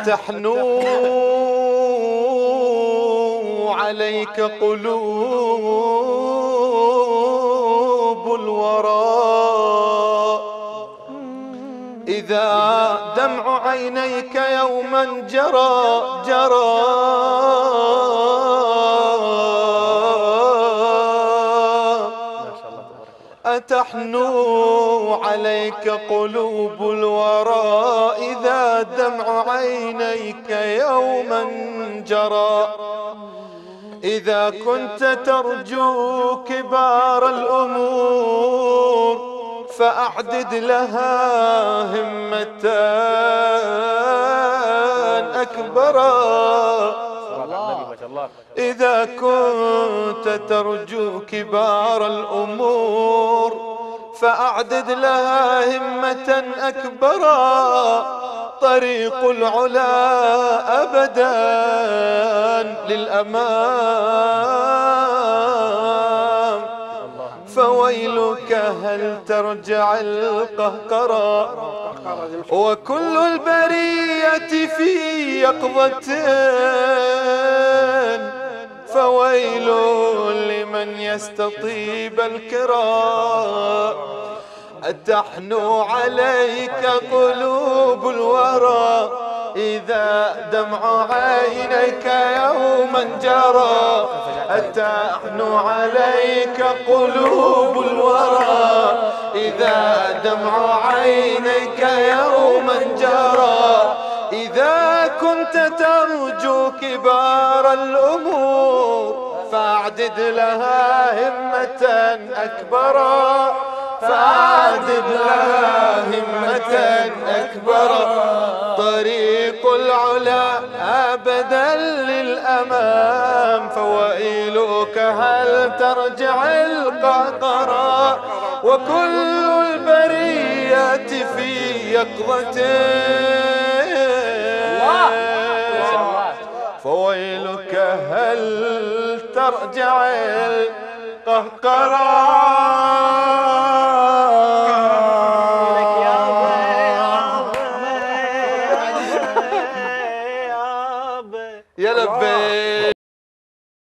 تحنو عليك قلوب الورى إذا دمع عينيك يوما جرى أتحنو عليك قلوب الورى إذا دمع عينيك يوما جرى إذا كنت ترجو كبار الأمور فأعدد لها همة أكبرا. إذا كنت ترجو كبار الأمور فأعدد لها همة أكبرا. طريق العلا أبدا للأمام فويلك هل ترجع القهقرا. وكل البرية في يقظة فويل لمن يستطيب الكرا. أتحنو عليك قلوب الورى إذا دمع عينيك يوما جرى. أتحنو عليك قلوب الورى إذا دمع عينيك يوما جرى. إذا كنت ترجو كبار الأمور فأعدد لها همة أكبرا. فأعدد لها همة أكبرا. طريق العلا أبدا للأمام فويلك هل ترجع القهقرا. وكل البرية في يقظة فويلك هل ترجع القهقرا.